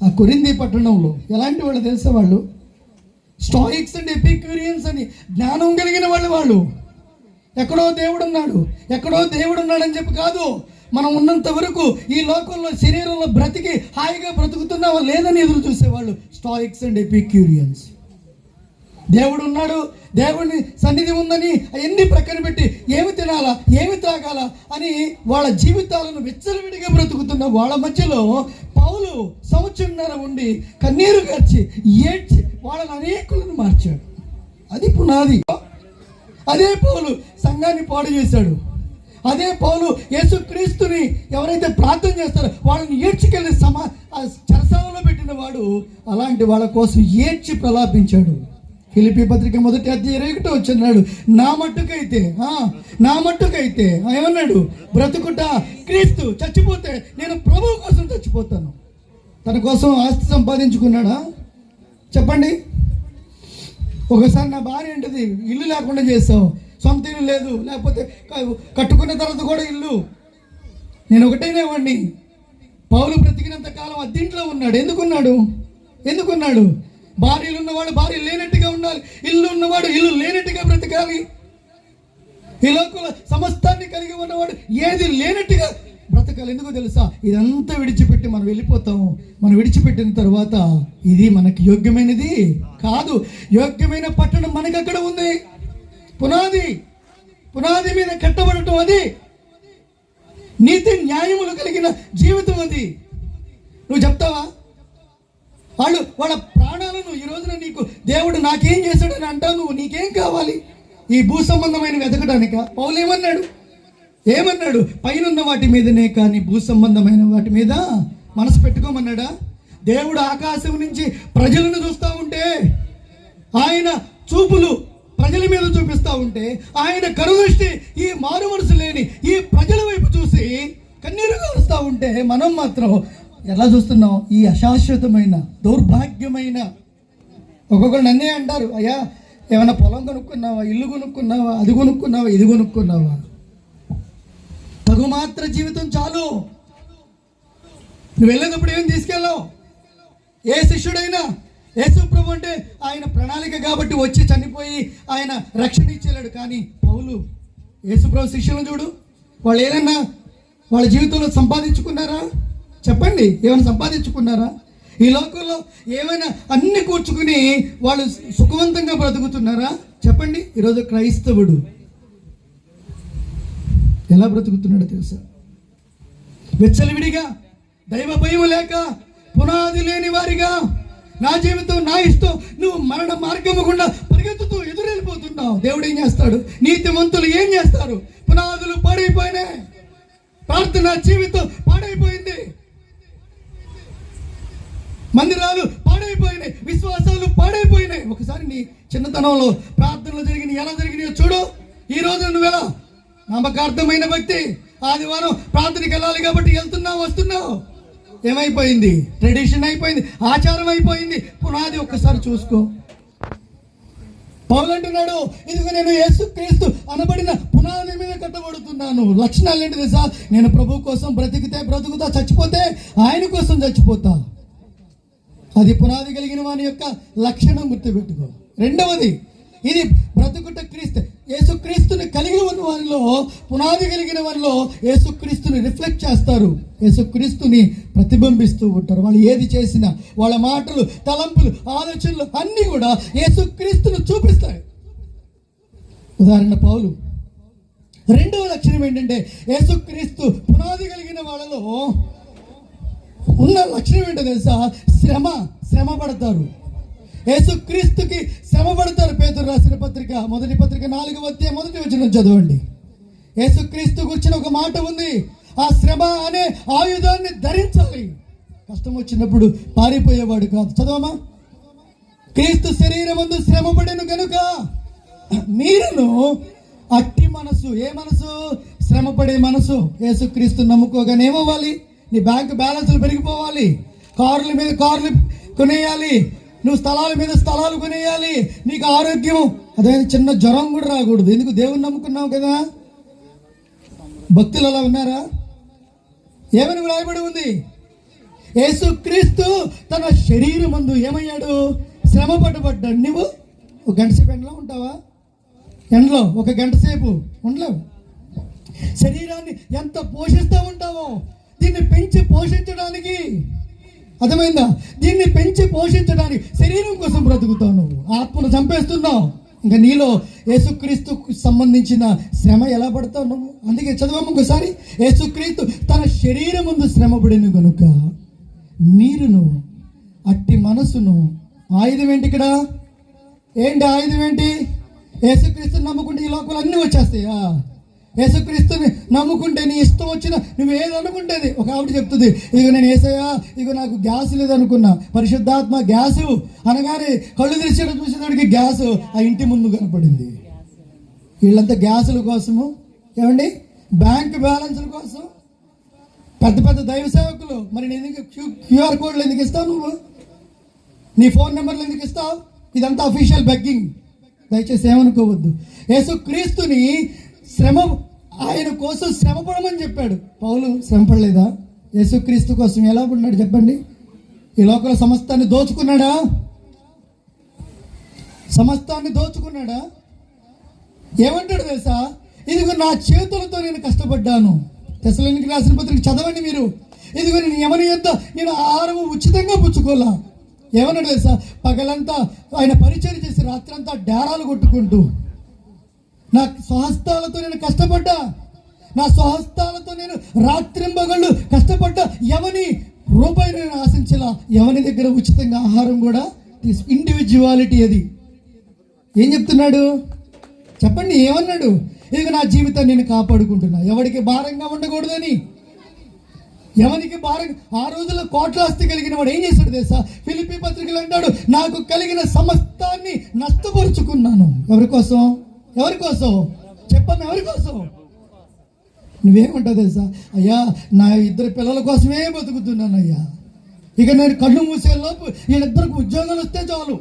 ఆ కొరింథీ పట్టణంలో ఎలాంటి వాళ్ళు తెలుసా? వాళ్ళు స్టాయిక్స్ అండ్ ఎపిక్యూరియన్స్ అని జ్ఞానం కలిగిన వాళ్ళు. ఎక్కడో దేవుడు ఉన్నాడని చెప్పి కాదు, మనం ఉన్నంత వరకు ఈ లోకంలో శరీరంలో బ్రతికి హాయిగా బ్రతుకుతున్నావా లేదని ఎదురు చూసేవాళ్ళు స్టాయిక్స్ అండ్ ఎపిక్యూరియన్స్. దేవుడు ఉన్నాడు, దేవుడిని సన్నిధి ఉందని అవన్నీ ప్రక్కన పెట్టి ఏమి తినాలా, ఏమి త్రాగాలా అని వాళ్ళ జీవితాలను విచ్చలవిడిగా బ్రతుకుతున్న వాళ్ళ మధ్యలో పౌలు సంవత్సరంన్నర ఉండి కన్నీరు గార్చి ఏడ్చి వాళ్ళని అనేకులను మార్చాడు. అది పునాది. అదే పౌలు సంఘాన్ని పాడు చేశాడు. అదే పౌలు యేసుక్రీస్తుని ఎవరైతే ప్రార్థన చేస్తారో వాళ్ళని ఏడ్చుకెళ్ళి చెరసాలలో పెట్టిన వాడు అలాంటి వాళ్ళ కోసం ఏడ్చి ప్రలాపించాడు. ఫిలిప్పీ పత్రిక 1:21 నా మట్టుకైతే ఏమన్నాడు? బ్రతుకుట క్రీస్తు, చచ్చిపోతే నేను ప్రభువు కోసం చచ్చిపోతాను. తన కోసం ఆస్తి సంపాదించుకున్నాడా? చెప్పండి. ఒకసారి నా భార్య ఏంటిది, ఇల్లు లేకుండా చేస్తావు, సొంత ఇల్లు లేదు, లేకపోతే కట్టుకున్న తర్వాత కూడా ఇల్లు. నేను ఒకటేనేవాడిని. పౌలు బ్రతికినంత కాలం అద్దీంట్లో ఉన్నాడు. ఎందుకున్నాడు? భార్యలు ఉన్నవాడు భార్య లేనట్టుగా ఉండాలి, ఇల్లు ఉన్నవాడు ఇల్లు లేనట్టుగా బ్రతకాలి. ఈ లోకంలో సమస్తాన్ని కలిగి ఉన్నవాడు ఏది లేనట్టుగా బ్రతకాలి. ఎందుకో తెలుసా? ఇదంతా విడిచిపెట్టి మనం వెళ్ళిపోతాము. మనం విడిచిపెట్టిన తర్వాత ఇది మనకి యోగ్యమైనది కాదు. యోగ్యమైన పట్టణం మనకు అక్కడ ఉంది. పునాది మీద కట్టబడటం అది. నీతి న్యాయములు కలిగిన జీవితం అది. నువ్వు చెప్తావా? వాళ్ళ ప్రాణాలను ఈ రోజున నీకు దేవుడు నాకేం చేశాడని అంటావు. నువ్వు నీకేం కావాలి? ఈ భూ సంబంధమైన వెతకడానిక? పౌలు ఏమన్నాడు? పైనున్న వాటి మీదనే కానీ భూ సంబంధమైన వాటి మీద మనసు పెట్టుకోమన్నాడా? దేవుడు ఆకాశం నుంచి ప్రజలను చూస్తూ ఉంటే, ఆయన చూపులు ప్రజల మీద చూపిస్తూ ఉంటే, ఆయన కరుదృష్టి ఈ మారు మనసు లేని ఈ ప్రజల వైపు చూసి కన్నీరు కారుస్తూ ఉంటే, మనం మాత్రం ఎలా చూస్తున్నాం? ఈ అశాశ్వతమైన దౌర్భాగ్యమైన. ఒక్కొక్కరు నన్నే అంటారు, అయ్యా ఏమైనా పొలం కొనుక్కున్నావా, ఇల్లు కొనుక్కున్నావా, అది కొనుక్కున్నావా, ఇది కొనుక్కున్నావా? తగు మాత్ర జీవితం చాలు. నువ్వు వెళ్ళేటప్పుడు ఏం తీసుకెళ్ళావు? ఏ శిష్యుడైనా యేసు ప్రభు అంటే ఆయన ప్రణాళిక కాబట్టి వచ్చి చనిపోయి ఆయన రక్షణ ఇచ్చేలాడు. కానీ పౌలు యేసు ప్రభు శిష్యులను చూడు, వాళ్ళు ఏదన్నా వాళ్ళ జీవితంలో సంపాదించుకున్నారా? చెప్పండి, ఏమైనా సంపాదించుకున్నారా? ఈ లోకంలో ఏమైనా అన్ని కూర్చుకుని వాళ్ళు సుఖవంతంగా బ్రతుకుతున్నారా? చెప్పండి. ఈరోజు క్రైస్తవుడు ఎలా బ్రతుకుతున్నాడో తెలుసా? విచ్చలవిడిగా, దైవ భయం లేక, పునాది లేని వారిగా, నా జీవితం నా ఇష్టం, నువ్వు మరణ మార్గము గుండా పరిగెత్తుతూ ఎదురెళ్ళిపోతున్నావు. దేవుడు ఏం చేస్తాడు? నీతిమంతులు ఏం చేస్తారు? పునాదులు పాడైపోయినాయి, ప్రార్థన జీవితం పాడైపోయింది, మందిరాలు పాడైపోయినాయి, విశ్వాసాలు పాడైపోయినాయి. ఒకసారి నీ చిన్నతనంలో ప్రార్థనలు జరిగినాయి, ఎలా జరిగినాయో చూడు. ఈ రోజు నువ్వెలా నమ్మకార్థమైన భక్తి, ఆదివారం ప్రార్థనకి వెళ్ళాలి కాబట్టి వెళ్తున్నావు, వస్తున్నావు. ఏమైపోయింది? ట్రెడిషన్ అయిపోయింది, ఆచారం అయిపోయింది. పునాది ఒక్కసారి చూసుకో. పౌలు అంటున్నాడు, ఇదిగో నేను యేసుక్రీస్తు అనబడిన పునాది మీద కట్టబడుతున్నాను. లక్షణాలు ఏంటి తెలుసా? నేను ప్రభు కోసం బ్రతికితే బ్రతుకుతా, చచ్చిపోతే ఆయన కోసం చచ్చిపోతా. అది పునాది కలిగిన వాని యొక్క లక్షణం గుర్తుపెట్టుకో. రెండవది, ఇది బ్రతుకుట క్రీస్తు. యేసుక్రీస్తుని కలిగి ఉన్న వారిలో, పునాది కలిగిన వారిలో యేసుక్రీస్తుని రిఫ్లెక్ట్ చేస్తారు, యేసుక్రీస్తుని ప్రతిబింబిస్తూ ఉంటారు. వాళ్ళు ఏది చేసినా వాళ్ళ మాటలు, తలంపులు, ఆలోచనలు అన్నీ కూడా యేసుక్రీస్తుని చూపిస్తాయి. ఉదాహరణ పౌలు. రెండవ లక్షణం ఏంటంటే, యేసుక్రీస్తు పునాది కలిగిన వాళ్ళలో ఉన్న లక్షణం ఏంటో తెలుసా? శ్రమ పడతారు. యేసుక్రీస్తుకి శ్రమ పడతారు. పేతురు రాసిన పత్రిక, మొదటి పత్రిక 4వ అధ్యాయం 1వ వచనం చదవండి. యేసుక్రీస్తు గురించిన ఒక మాట ఉంది, ఆ శ్రమ అనే ఆయుధాన్ని ధరించాలి. కష్టం వచ్చినప్పుడు పారిపోయేవాడు కాదు. చదవమా? క్రీస్తు శరీరమందు శ్రమ పడెను గనుక మీరును అట్టి మనసు. ఏ మనసు? శ్రమ పడే మనసు. యేసుక్రీస్తు నమ్ముకోగానే ఏమవ్వాలి? నీ బ్యాంకు బ్యాలెన్స్లు పెరిగిపోవాలి, కార్ల మీద కార్లు కొనేయాలి, నువ్వు స్థలాల మీద స్థలాలు కొనేయాలి, నీకు ఆరోగ్యం, అదే చిన్న జ్వరం కూడా రాకూడదు. ఎందుకు? దేవుని నమ్ముకున్నావు కదా. భక్తులు అలా ఉన్నారా? ఏమని వ్రాయబడి ఉంది? యేసుక్రీస్తు తన శరీరమందు ఏమయ్యాడు? శ్రమ పడ్డాడు. నువ్వు ఒక గంట సేపు ఎండలో ఉంటావా? ఎండలో ఒక గంట సేపు ఉండలేవు. శరీరాన్ని ఎంత పోషిస్తూ ఉంటావో, దీన్ని పెంచి పోషించడానికి, అర్థమైందా? దీన్ని పెంచి పోషించడానికి శరీరం కోసం బ్రతుకుతావు. నువ్వు ఆత్మను చంపేస్తున్నావు. ఇంకా నీలో యేసుక్రీస్తుకు సంబంధించిన శ్రమ ఎలా పడతావు నువ్వు? అందుకే చదవము ఒకసారి. యేసుక్రీస్తు తన శరీరం ముందు శ్రమపడిన కనుక మీరును అట్టి మనసును. ఆయుధం ఏంటి ఇక్కడ? ఆయుధం ఏంటి? యేసుక్రీస్తుని నమ్ముకుంటే ఈ లోకాలు అన్నీ వచ్చేస్తాయా? యేసుక్రీస్తుని నమ్ముకుంటే నీ ఇష్టం వచ్చిన నువ్వు ఏది అనుకుంటేది. ఒక ఆవిడ చెప్తుంది, ఇక నేను యేసయ్యా ఇక నాకు గ్యాస్ లేదనుకున్నా, పరిశుద్ధాత్మ గ్యాసు అనగానే కళ్ళు తెరిచి చూసేవాడికి గ్యాస్ ఆ ఇంటి ముందు కనపడింది. వీళ్ళంతా గ్యాసుల కోసము, ఏమండి బ్యాంక్ బ్యాలెన్స్ల కోసం, పెద్ద పెద్ద దైవ సేవకులు. మరి నేను ఎందుకు క్యూఆర్ కోడ్లు ఎందుకు ఇస్తావు, నువ్వు నీ ఫోన్ నెంబర్లు ఎందుకు ఇస్తావు? ఇదంతా అఫీషియల్ బెగ్గింగ్. దయచేసి ఏమనుకోవద్దు. యేసుక్రీస్తుని ఆయన కోసం శ్రమ పడమని చెప్పాడు. పౌలు శ్రమ పడలేదా? యేసుక్రీస్తు కోసం ఎలా పడినాడు చెప్పండి? ఈ లోకంలో సమస్తాన్ని దోచుకున్నాడా? సమస్తాన్ని దోచుకున్నాడా? ఏమంటాడు తెలుసా? ఇదిగో నా చేతులతో నేను కష్టపడ్డాను. తెస్సలోనికీయులకు రాసిన పత్రిక చదవండి మీరు. ఇదిగో నేను ఎవరి యొద్ద నేను ఆహారము ఉచితంగా పుచ్చుకోలా. ఏమన్నాడు తెలుసా? పగలంతా ఆయన పరిచయం చేసి రాత్రంతా డేరాలు కొట్టుకుంటూ నా స్వహస్తాలతో నేను కష్టపడ్డా, నా స్వహస్తాలతో నేను రాత్రింబగళ్ళు కష్టపడ్డా. ఎవని రూపాయి నేను ఆశించలా, ఎవరి దగ్గర ఉచితంగా ఆహారం కూడా ఇండివిజువాలిటీ. అది ఏం చెప్తున్నాడు చెప్పండి? ఏమన్నాడు? ఇక నా జీవితాన్ని నేను కాపాడుకుంటున్నా, ఎవరికి భారంగా ఉండకూడదని. ఎవరికి భారం? ఆ రోజుల్లో కోట్లాస్తి కలిగిన వాడు ఏం చేశాడు తెలుసా? ఫిలిప్పీ పత్రికలు అంటాడు, నాకు కలిగిన సమస్తాన్ని నష్టపరుచుకున్నాను. ఎవరి కోసం? ఎవరి కోసం చెప్పమ్మా? ఎవరి కోసం? నువ్వేమంటావు తెలుసా? అయ్యా నా 2 పిల్లల కోసమే బతుకుతున్నాను అయ్యా, ఇక నేను కళ్ళు మూసేలోపు వీళ్ళిద్దరికి ఉద్యోగాలు వస్తే చాలు.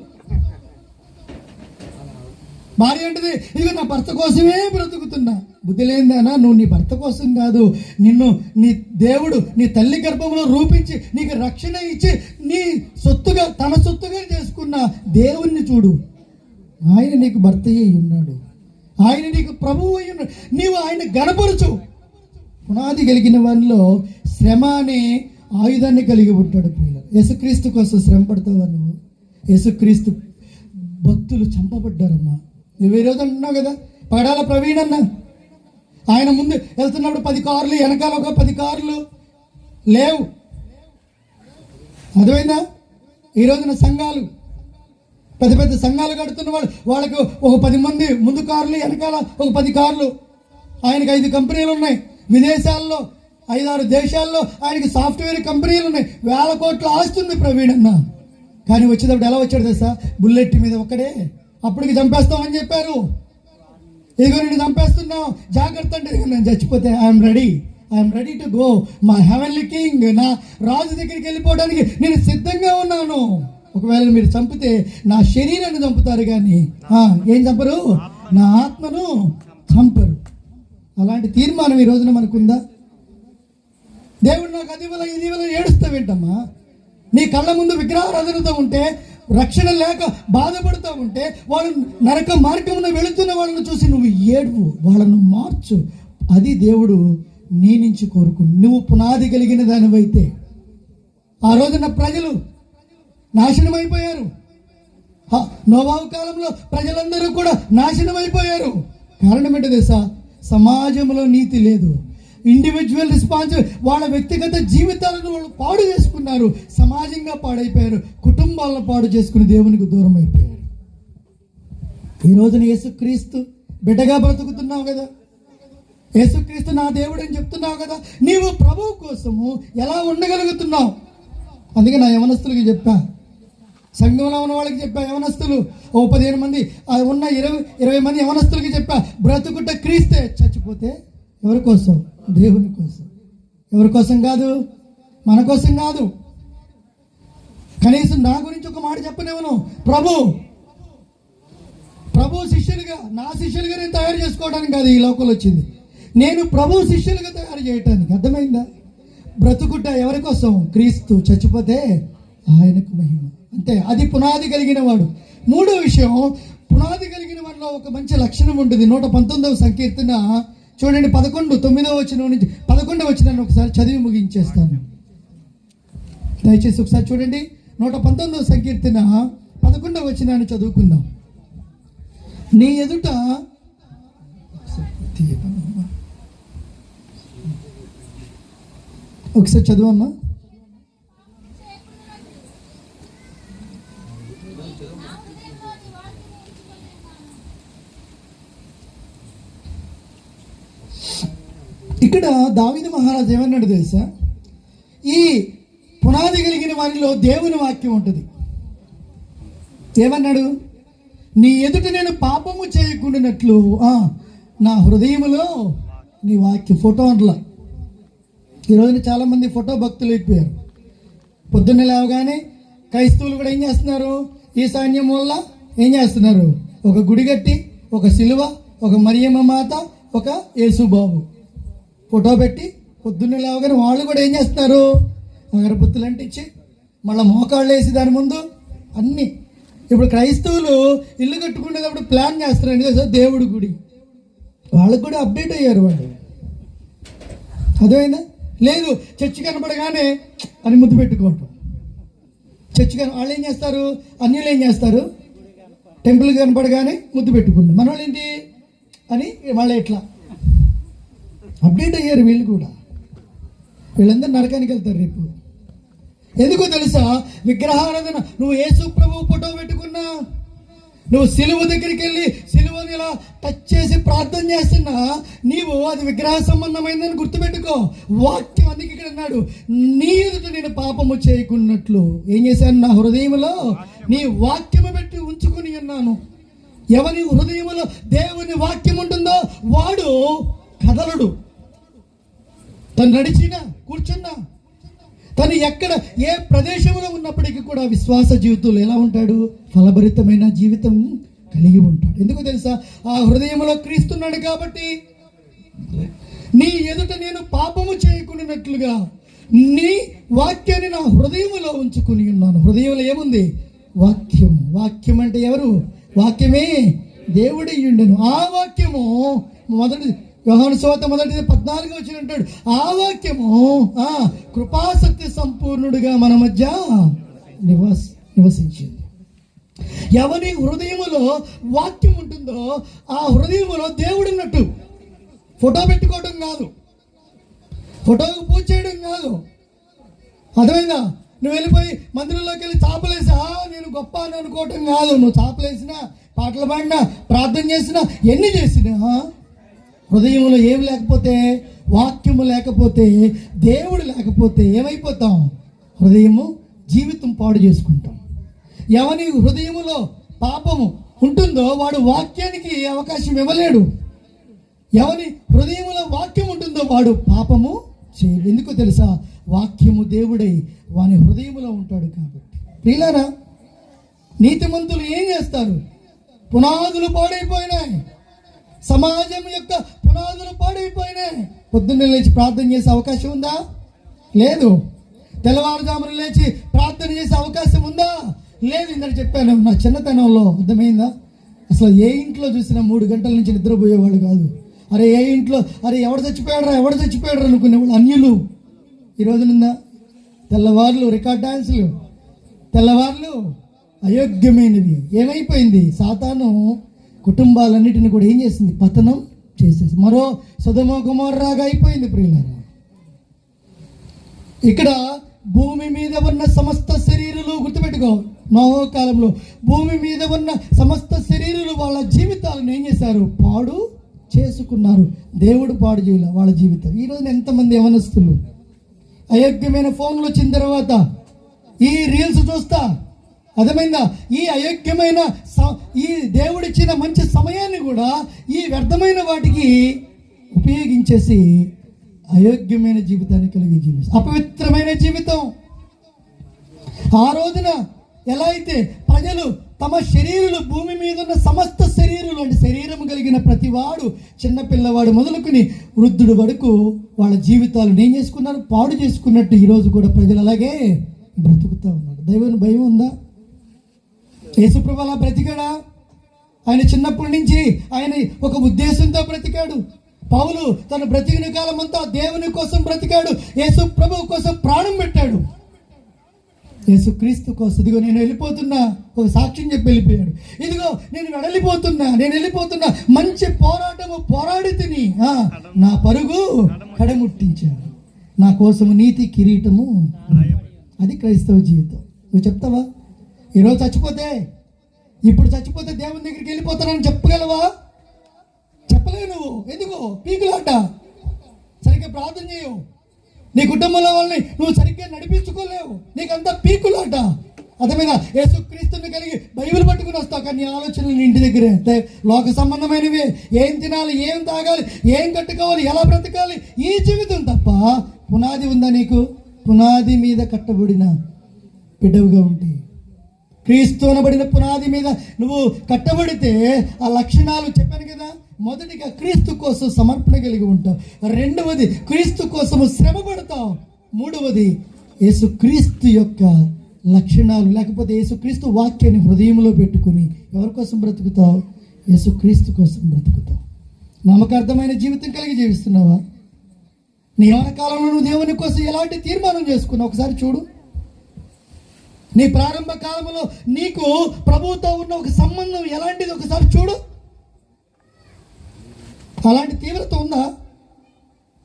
భార్య అంటది, ఇక నా భర్త కోసమే బ్రతుకుతున్నా. బుద్ధి లేనిదానా? నువ్వు నీ భర్త కోసం కాదు, నిన్ను నీ దేవుడు నీ తల్లి గర్భంలో రూపించి నీకు రక్షణ ఇచ్చి నీ సొత్తుగా తన సొత్తుగా చేసుకున్న దేవుణ్ణి చూడు. ఆయన నీకు భర్త అయి ఉన్నాడు, ఆయన నీకు ప్రభువు అయి ఉన్నాడు. నీవు ఆయన గణపరచు. పునాది కలిగిన వానిలో శ్రమ అనే ఆయుధాన్ని కలిగి ఉంటాడు. ప్రియులారా, యేసుక్రీస్తు కోసం శ్రమ పడతావా నువ్వు? యేసుక్రీస్తు భక్తులు చంపబడ్డారమ్మా. నువ్వు ఈరోజు అంటున్నావు కదా, పగడాల ప్రవీణ్ అన్న ఆయన ముందు వెళ్తున్నప్పుడు 10 కార్లు, వెనకాల ఒక 10 కార్లు లేవు. అర్థమైందా? ఈ రోజున సంఘాలు, పెద్ద పెద్ద సంఘాలు కడుతున్న వాళ్ళకు ఒక 10 మంది ముందు కార్లు, వెనకాల ఒక 10 కార్లు. ఆయనకి 5 కంపెనీలు ఉన్నాయి విదేశాల్లో, 5-6 దేశాల్లో ఆయనకి సాఫ్ట్వేర్ కంపెనీలు ఉన్నాయి. 1000 కోట్ల ఆస్తుంది ప్రవీణ్ అన్న. కానీ వచ్చేటప్పుడు ఎలా వచ్చాడు తెలుసా? బుల్లెట్ మీద ఒక్కడే. అప్పటికి చంపేస్తామని చెప్పారు. ఇదిగో నేను చంపేస్తున్నావు, జాగ్రత్త అంటే నేను చచ్చిపోతే I'm ready to go my heavenly king. నా రాజు దగ్గరికి వెళ్ళిపోవడానికి నేను సిద్ధంగా ఉన్నాను. ఒకవేళ మీరు చంపితే నా శరీరాన్ని చంపుతారు కానీ ఏం చంపరు? నా ఆత్మను చంపరు. అలాంటి తీర్మానం ఈ రోజున మనకుందా? దేవుడు నాకు అది వల్ల ఇది వల్ల ఏడుస్తావేంటమ్మా? నీ కళ్ళ ముందు విగ్రహారాధనతో ఉంటే, రక్షణ లేక బాధపడుతూ ఉంటే, వాళ్ళు నరక మార్గంలో వెళుతున్న వాళ్ళని చూసి నువ్వు ఏడువు, వాళ్ళను మార్చు. అది దేవుడు నీ నుంచి కోరుకు. నువ్వు పునాది కలిగిన దానివైతే. ఆ రోజున ప్రజలు నాశనం అయిపోయారు. నోవాహు కాలంలో ప్రజలందరూ కూడా నాశనం అయిపోయారు. కారణం ఏంటో తెలుసా? సమాజంలో నీతి లేదు. ఇండివిజువల్ రెస్పాన్స్, వాళ్ళ వ్యక్తిగత జీవితాలను వాళ్ళు పాడు చేసుకున్నారు. సమాజంగా పాడైపోయారు. కుటుంబాలను పాడు చేసుకుని దేవునికి దూరం అయిపోయారు. ఈ రోజున యేసుక్రీస్తు బిడ్డగా బ్రతుకుతున్నావు కదా, యేసుక్రీస్తు నా దేవుడు అని చెప్తున్నావు కదా, నీవు ప్రభువు కోసము ఎలా ఉండగలుగుతున్నావు? అందుకే నా యవనస్తులకి చెప్పా, సంఘంలో ఉన్న వాళ్ళకి చెప్పా, యవనస్తులు ఓ 15 మంది ఉన్న 20 మంది యవనస్తులకి చెప్పా, బ్రతుకుట క్రీస్తే, చచ్చిపోతే ఎవరి కోసం? దేవుని కోసం. ఎవరి కోసం కాదు, మన కోసం కాదు. కనీసం నా గురించి ఒక మాట చెప్పనేవను. ప్రభు శిష్యులుగా, నా శిష్యులుగా నేను తయారు చేసుకోవడానికి కాదు ఈ లోకంలో వచ్చింది, నేను ప్రభు శిష్యులుగా తయారు చేయటానికి. అర్థమైందా? బ్రతుకుట ఎవరి కోసం? క్రీస్తు. చచ్చిపోతే ఆయనకు మహిమ. అంతే. అది పునాది కలిగిన వాడు. 3వ విషయం, పునాది కలిగిన వాడిలో ఒక మంచి లక్షణం ఉంటుంది. 119వ సంకీర్తన చూడండి, 9వ వచనం నుంచి 11వ వచనాన్ని ఒకసారి చదివి ముగించేస్తాను. దయచేసి ఒకసారి చూడండి. 119వ సంకీర్తన 11వ వచనాన్ని చదువుకుందాం. నీ ఎదుట ఒకసారి చదువమ్మా. ఇక్కడ దావీదు మహారాజు ఏమన్నాడు తెలుసా? ఈ పునాది కలిగిన వారిలో దేవుని వాక్యం ఉంటుంది. ఏమన్నాడు? నీ ఎదుట నేను పాపము చేయకుండానట్లు నా హృదయములో నీ వాక్యం. ఫోటో అంటలా. ఈరోజున చాలామంది ఫోటో భక్తులు అయిపోయారు. పొద్దున్నే లేవగానే క్రైస్తవులు కూడా ఏం చేస్తున్నారు? ఈ సైన్యం వల్ల ఏం చేస్తున్నారు? ఒక గుడి కట్టి, ఒక సిలువ, ఒక మరియమ్మ మాత, ఒక యేసుబాబు ఫోటో పెట్టి పొద్దున్నే లేవగానే వాళ్ళు కూడా ఏం చేస్తున్నారు? అగరబత్తులు అంటించి మళ్ళీ మోకాళ్ళు వేసి దాని ముందు అన్నీ. ఇప్పుడు క్రైస్తవులు ఇల్లు కట్టుకునేటప్పుడు ప్లాన్ చేస్తారండి కదా, దేవుడి గుడి. వాళ్ళకు కూడా అప్డేట్ అయ్యారు వాళ్ళు. అదేమైందా? లేదు, చర్చి కనపడగానే అని ముద్దు పెట్టుకోవటం. చర్చి వాళ్ళు ఏం చేస్తారు? అన్యులు ఏం చేస్తారు? టెంపుల్ కనపడగానే ముద్దు పెట్టుకుంటారు. మన వాళ్ళు ఏంటి అని వాళ్ళు ఎట్లా అప్డేట్ అయ్యారు వీళ్ళు కూడా. వీళ్ళందరూ నరకానికి వెళ్తారు రేపు. ఎందుకో తెలుసా? విగ్రహారాధన. నువ్వు యేసు ప్రభువు ఫోటో పెట్టుకున్నా, నువ్వు సిలువ దగ్గరికి వెళ్ళి సిలువని ఇలా టచ్ చేసి ప్రార్థన చేస్తున్నా, నీవు అది విగ్రహ సంబంధమైందని గుర్తుపెట్టుకో. వాక్యం అందుకే ఇక్కడ అన్నాడు, నీ ఎదుట నేను పాపము చేయకున్నట్లు ఏం చేశాను? నా హృదయంలో నీ వాక్యము పెట్టి ఉంచుకుని ఉన్నాను. ఎవరి హృదయంలో దేవుని వాక్యం ఉంటుందో వాడు కదలడు. తను నడిచినా, కూర్చున్నా, తను ఎక్కడ ఏ ప్రదేశంలో ఉన్నప్పటికీ కూడా విశ్వాస జీవితంలో ఎలా ఉంటాడు? ఫలభరితమైన జీవితం కలిగి ఉంటాడు. ఎందుకు తెలుసా? ఆ హృదయంలో క్రీస్తున్నాడు కాబట్టి. నీ ఎదుట నేను పాపము చేయకున్నట్లుగా నీ వాక్యాన్ని నా హృదయంలో ఉంచుకుని ఉన్నాను. హృదయంలో ఏముంది? వాక్యం. వాక్యం అంటే ఎవరు? వాక్యమే దేవుడి ఉండెను. ఆ వాక్యము మొదటి యోహాను సువార్త 1:14 అంటాడు, ఆ వాక్యము కృపాసక్తి సంపూర్ణుడిగా మన మధ్య నివసించింది. ఎవరి హృదయములో వాక్యం ఉంటుందో ఆ హృదయములో దేవుడు ఉన్నట్టు. ఫోటో పెట్టుకోవడం కాదు, ఫోటోకు పూజ చేయడం కాదు. అర్థమైందా? నువ్వు వెళ్ళిపోయి మందిరంలోకి వెళ్ళి చాపలేసా నేను గొప్ప అని అనుకోవటం కాదు. నువ్వు చాపలేసినా, పాటలు పాడినా, ప్రార్థన చేసినా, ఎన్ని చేసినా హృదయంలో ఏం లేకపోతే, వాక్యము లేకపోతే, దేవుడు లేకపోతే ఏమైపోతాం? హృదయము జీవితం పాడు చేసుకుంటాం. ఎవరి హృదయములో పాపము ఉంటుందో వాడు వాక్యానికి అవకాశం ఇవ్వలేడు. ఎవరి హృదయములో వాక్యం ఉంటుందో వాడు పాపము చేయడు. ఎందుకో తెలుసా? వాక్యము దేవుడై వాని హృదయములో ఉంటాడు కాబట్టి. ప్రియులారా, నీతిమంతులు ఏం చేస్తారు? పునాదులు పాడైపోయినాయి. సమాజం యొక్క పునాదులు పాడైపోయినాయి. పొద్దున్నే లేచి ప్రార్థన చేసే అవకాశం ఉందా? లేదు. తెల్లవారుజామున లేచి ప్రార్థన చేసే అవకాశం ఉందా? లేదు. ఇందాక చెప్పాను, నా చిన్నతనంలో అర్థమైందా? అసలు ఏ ఇంట్లో చూసినా 3 గంటల నుంచి నిద్రపోయేవాళ్ళు కాదు. అరే ఏ ఇంట్లో ఎవడు చచ్చిపోయాడు అనుకునేవాళ్ళు అన్యులు. ఈరోజు నిందా తెల్లవార్లు రికార్డ్ డాన్సులు, తెల్లవార్లు అయోగ్యమైనవి. ఏమైపోయింది? సాతాను కుటుంబాలన్నిటిని కూడా ఏం చేసింది? పతనం చేసేసి మరో సొదొమ గొమొర్రాగా అయిపోయింది. ప్రియులారా, ఇక్కడ భూమి మీద ఉన్న సమస్త శరీరులు, గుర్తుపెట్టుకో, నోహు కాలంలో భూమి మీద ఉన్న సమస్త శరీరులు వాళ్ళ జీవితాలను ఏం చేశారు? పాడు చేసుకున్నారు. దేవుడు పాడు చేయాల వాళ్ళ జీవితం. ఈరోజు ఎంతమంది యవనస్తులు అయోగ్యమైన ఫోన్లు వచ్చిన తర్వాత ఈ రీల్స్ చూస్తా, అర్థమైందా? ఈ అయోగ్యమైన ఈ దేవుడిచ్చిన మంచి సమయాన్ని కూడా ఈ వ్యర్థమైన వాటికి ఉపయోగించేసి అయోగ్యమైన జీవితాన్ని కలిగి జీవిస్తారు. అపవిత్రమైన జీవితం. ఆ రోజున ఎలా అయితే ప్రజలు తమ శరీరులు, భూమి మీద ఉన్న సమస్త శరీరులు అంటే శరీరం కలిగిన ప్రతివాడు, చిన్నపిల్లవాడు మొదలుకుని వృద్ధుడు వరకు వాళ్ళ జీవితాలను ఏం చేసుకున్నారు? పాడు చేసుకున్నట్టు ఈరోజు కూడా ప్రజలు అలాగే బ్రతుకుతూ ఉన్నారు. దైవాన్ని భయం ఉందా? యేసుప్రభు అలా బ్రతికాడా? ఆయన చిన్నప్పటి నుంచి ఆయన ఒక ఉద్దేశంతో బ్రతికాడు. పౌలు తన బ్రతికిన కాలం అంతా దేవుని కోసం బ్రతికాడు. యేసు ప్రభు కోసం ప్రాణం పెట్టాడు. యేసుక్రీస్తు కోసం. ఇదిగో నేను వెళ్ళిపోతున్నా, ఒక సాక్ష్యం చెప్పి వెళ్ళిపోయాడు. ఇదిగో నేను వెళ్ళిపోతున్నా, మంచి పోరాటము పోరాడి తిని నా పరుగు కడముట్టించాడు. నా కోసము నీతి కిరీటము. అది క్రైస్తవ జీవితం. నువ్వు చెప్తావా? ఈరోజు ఇప్పుడు చచ్చిపోతే దేవుని దగ్గరికి వెళ్ళిపోతానని చెప్పగలవా? చెప్పలేవు నువ్వు. ఎందుకు? పీకులాట. సరిగ్గా ప్రార్థన చేయవు, నీ కుటుంబంలో వాళ్ళని నువ్వు సరిగ్గా నడిపించుకోలేవు, నీకంతా పీకులాట. అర్థమైనా? యేసుక్రీస్తుని కలిగి బైబిల్ పట్టుకుని వస్తావు, కానీ నీ ఆలోచనలు నీ ఇంటి దగ్గరే లోక సంబంధమైనవి. ఏం తినాలి, ఏం తాగాలి, ఏం కట్టుకోవాలి, ఎలా బ్రతకాలి, ఈ జీవితం తప్ప పునాది ఉందా నీకు? పునాది మీద కట్టబడిన బిడ్డవుగా ఉంటే, క్రీస్తు అనబడిన పునాది మీద నువ్వు కట్టబడితే ఆ లక్షణాలు చెప్పాను కదా. మొదటిగా క్రీస్తు కోసం సమర్పణ కలిగి ఉంటావు, రెండవది క్రీస్తు కోసము శ్రమ పడతావు, మూడవది యేసుక్రీస్తు యొక్క లక్షణాలు లేకపోతే యేసుక్రీస్తు వాక్యాన్ని హృదయంలో పెట్టుకుని ఎవరి కోసం బ్రతుకుతావు? యేసుక్రీస్తు కోసం బ్రతుకుతావు. నమ్మకార్థమైన జీవితం కలిగి జీవిస్తున్నావా? నీ యవ్వన కాలంలో నువ్వు దేవుని కోసం ఎలాంటి తీర్మానం చేసుకున్నావు ఒకసారి చూడు. నీ ప్రారంభ కాలంలో నీకు ప్రభువుతో ఉన్న ఒక సంబంధం ఎలాంటిది ఒకసారి చూడు. అలాంటి తీవ్రత ఉందా?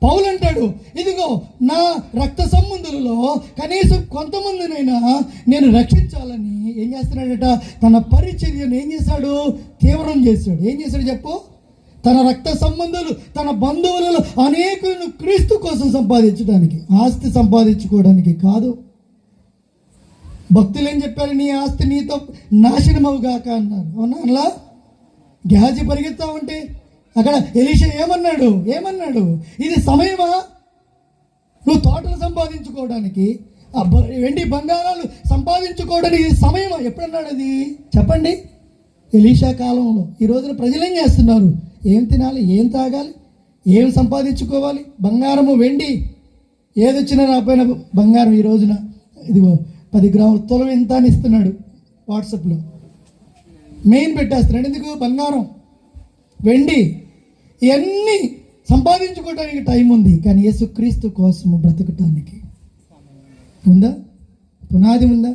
పౌలు అంటాడు, ఇదిగో నా రక్త సంబంధులలో కనీసం కొంతమందినైనా నేను రక్షించాలని ఏం చేస్తున్నాడట? తన పరిచర్యను ఏం చేశాడు? తీవ్రం చేశాడు. ఏం చేశాడు చెప్పు? తన రక్త సంబంధులు, తన బంధువులలో అనేకులను క్రీస్తు కోసం సంపాదించడానికి, ఆస్తి సంపాదించుకోవడానికి కాదు. భక్తులు ఏం చెప్పారు? నీ ఆస్తి నీతో నాశనమవుగాక అన్నారు. అవునా? అలా గ్యాజి పరిగెత్తా ఉంటే అక్కడ ఎలీషా ఏమన్నాడు? ఇది సమయమా నువ్వు తోటలు సంపాదించుకోవడానికి, వెండి బంగారాలు సంపాదించుకోవడానికి ఇది సమయమా? ఎప్పుడన్నాడు అది? చెప్పండి. ఎలీషా కాలంలో. ఈ రోజున ప్రజలు ఏం చేస్తున్నారు? ఏం తినాలి, ఏం తాగాలి, ఏం సంపాదించుకోవాలి, బంగారము వెండి ఏదొచ్చినా రాపోయిన బంగారం ఈ రోజున ఇదిగో 10 గ్రాముల తులం ఎంత అని ఇస్తున్నాడు వాట్సాప్లో, మెయిన్ పెట్టేస్తున్నాడు. ఎందుకు? బంగారం వెండి ఇవన్నీ సంపాదించుకోవడానికి టైం ఉంది, కానీ యేసుక్రీస్తు కోసము బ్రతకటానికి ఉందా? పునాది ఉందా?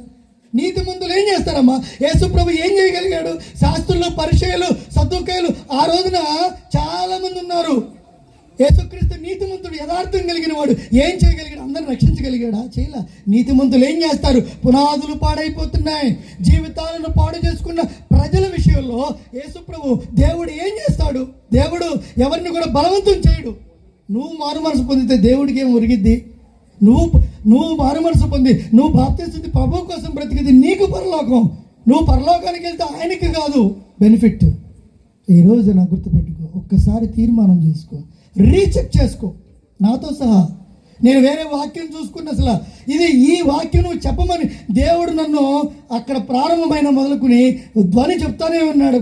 నీతి మంతులు ఏం చేస్తారమ్మా? యేసు ప్రభు ఏం చేయగలిగాడు? శాస్త్రులు, పరిచయులు, సద్దుకాయలు ఆ రోజున చాలా మంది ఉన్నారు. యేసుక్రీస్తు నీతిమంతుడు, యథార్థం కలిగిన వాడు ఏం చేయగలిగాడు? అందరిని రక్షించగలిగాడా? చేయలే. నీతిమంతులు ఏం చేస్తారు? పునాదులు పాడైపోతున్నాయి, జీవితాలను పాడు చేసుకున్న ప్రజల విషయంలో యేసు ప్రభు దేవుడు ఏం చేస్తాడు? దేవుడు ఎవరిని కూడా బలవంతం చేయడు. నువ్వు మారు మనసు పొందితే దేవుడికి ఏం ఒరిగిద్ది? నువ్వు మారు మనసు పొంది నువ్వు బాప్తిస్తుంది ప్రభు కోసం బ్రతికింది నీకు పరలోకం. నువ్వు పరలోకానికి వెళ్తే ఆయనకి కాదు బెనిఫిట్. ఈ రోజు నా గుర్తుపెట్టుకో, ఒక్కసారి తీర్మానం చేసుకో, రీచెక్ చేసుకో నాతో సహా. నేను వేరే వాక్యం చూసుకున్న అసలు ఈ వాక్యం నువ్వు చెప్పమని దేవుడు నన్ను అక్కడ ప్రారంభమైన మొదలుకుని ధ్వని చెప్తానే ఉన్నాడు.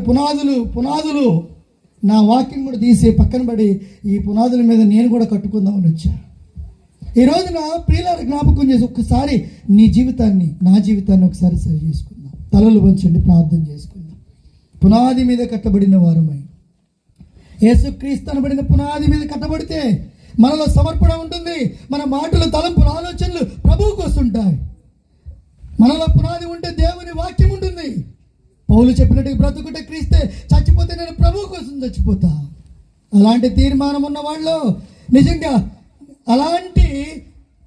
పునాదులు నా వాక్యం కూడా తీసి పక్కన పడి ఈ పునాదుల మీద నేను కూడా కట్టుకుందామని వచ్చా. ఈ రోజున ప్రియులార జ్ఞాపకం చేసి ఒక్కసారి నీ జీవితాన్ని, నా జీవితాన్ని ఒకసారి సరి చేసుకుందాం. తలలు వంచండి, ప్రార్థన చేసుకుందాం. పునాది మీద కట్టబడిన వారమై, యేసుక్రీస్తు అనబడిన పునాది మీద కట్టబడితే మనలో సమర్పణ ఉంటుంది. మన మాటలు, తలంపులు, ఆలోచనలు ప్రభువుకు వస్తుంటాయి. మనలో పునాది ఉంటే దేవుని వాక్యం ఉంటుంది. పౌలు చెప్పినట్టు బ్రతుకుంటే క్రీస్తే, చచ్చిపోతే నేను ప్రభువు కోసం చచ్చిపోతా. అలాంటి తీర్మానం ఉన్న వాళ్ళు, నిజంగా అలాంటి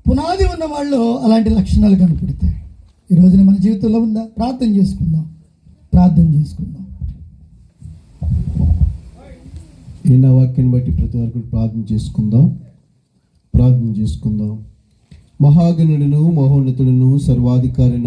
పునాది ఉన్న వాళ్ళు అలాంటి లక్షణాలు కనపడతాయి. ఈ రోజున మన జీవితంలో ఉందా? ప్రార్థన చేసుకుందాం. ఈ నా వాక్యాన్ని బట్టి ప్రతి వరకు ప్రార్థన చేసుకుందాం. మహాగణుడును, మహోన్నతుడును, సర్వాధికారి